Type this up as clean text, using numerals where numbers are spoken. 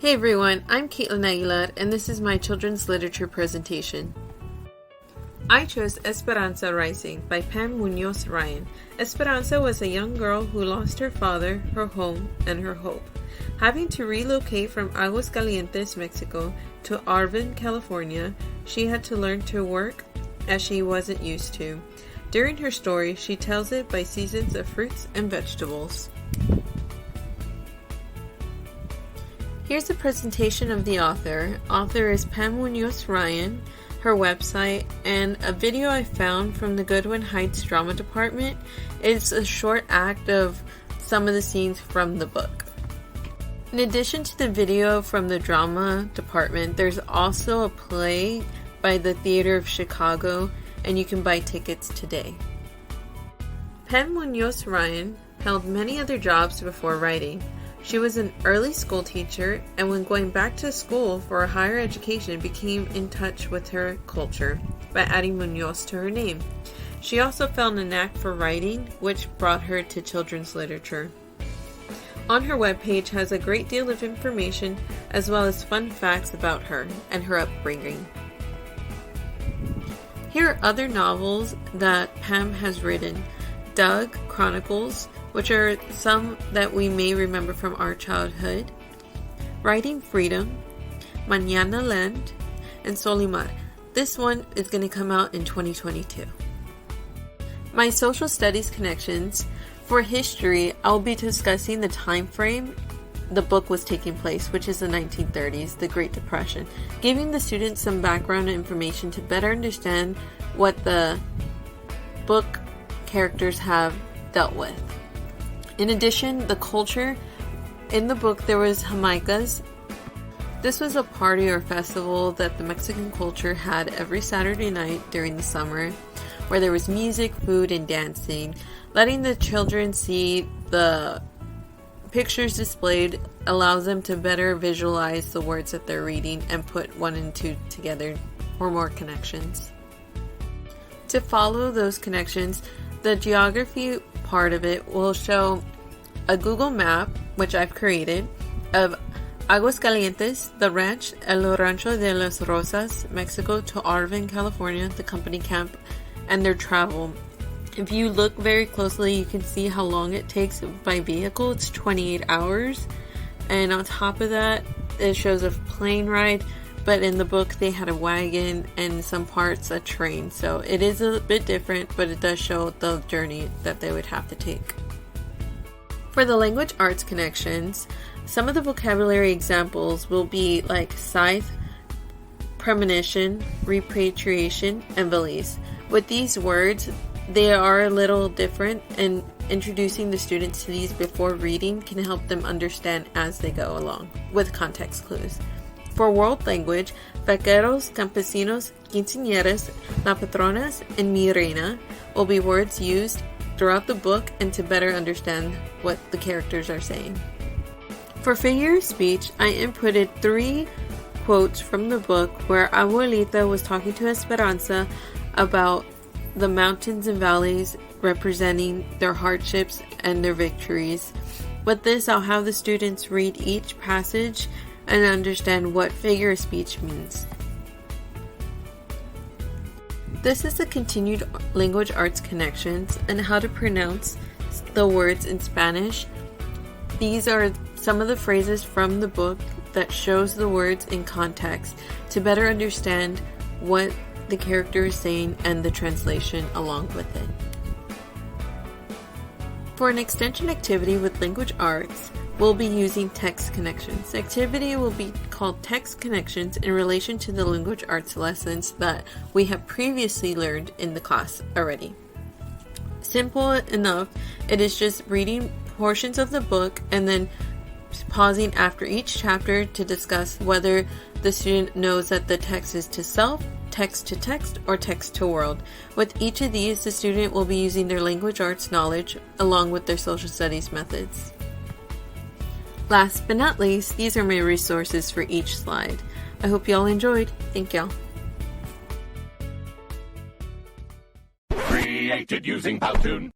Hey everyone, I'm Caitlin Aguilar, and this is my children's literature presentation. I chose Esperanza Rising by Pam Munoz Ryan. Esperanza was a young girl who lost her father, her home, and her hope. Having to relocate from Aguascalientes, Mexico, to Arvin, California, she had to learn to work as she wasn't used to. During her story, she tells it by seasons of fruits and vegetables. Here's a presentation of the author. Author is Pam Munoz Ryan, her website, and a video I found from the Goodwin Heights Drama Department. It's a short act of some of the scenes from the book. In addition to the video from the drama department, there's also a play by the Theater of Chicago, and you can buy tickets today. Pam Munoz Ryan held many other jobs before writing. She was an early school teacher, and when going back to school for a higher education, became in touch with her culture by adding Munoz to her name. She also found a knack for writing, which brought her to children's literature. On her webpage has a great deal of information as well as fun facts about her and her upbringing. Here are other novels that Pam has written. Doug Chronicles, which are some that we may remember from our childhood, Writing Freedom, Mañana Land, and Solimar. This one is going to come out in 2022. My social studies connections. For history, I'll be discussing the time frame the book was taking place, which is the 1930s, the Great Depression, giving the students some background information to better understand what the book characters have dealt with. In addition, the culture. In the book, there was Jamaicas. This was a party or festival that the Mexican culture had every Saturday night during the summer, where there was music, food, and dancing. Letting the children see the pictures displayed allows them to better visualize the words that they're reading and put one and two together for more connections. To follow those connections, the geography part of it will show a Google map, which I've created, of Aguascalientes, the ranch, El Rancho de las Rosas, Mexico, to Arvin, California, the company camp, and their travel. If you look very closely, you can see how long it takes by vehicle. It's 28 hours. And on top of that, it shows a plane ride. But in the book, they had a wagon and some parts a train. So it is a bit different, but it does show the journey that they would have to take. For the language arts connections, some of the vocabulary examples will be like scythe, premonition, repatriation, and valise. With these words, they are a little different, and introducing the students to these before reading can help them understand as they go along with context clues. For world language, vaqueros, campesinos, quinceañeras, la patronas, and mi reina will be words used throughout the book and to better understand what the characters are saying. For figure of speech, I inputted 3 quotes from the book where Abuelita was talking to Esperanza about the mountains and valleys representing their hardships and their victories. With this, I'll have the students read each passage and understand what figure of speech means. This is the continued language arts connections and how to pronounce the words in Spanish. These are some of the phrases from the book that shows the words in context to better understand what the character is saying and the translation along with it. For an extension activity with language arts, we'll be using text connections. The activity will be called Text Connections in relation to the language arts lessons that we have previously learned in the class already. Simple enough, it is just reading portions of the book and then pausing after each chapter to discuss whether the student knows that the text is to self, text to text, or text to world. With each of these, the student will be using their language arts knowledge along with their social studies methods. Last but not least, these are my resources for each slide. I hope y'all enjoyed. Thank y'all. Created using Powtoon.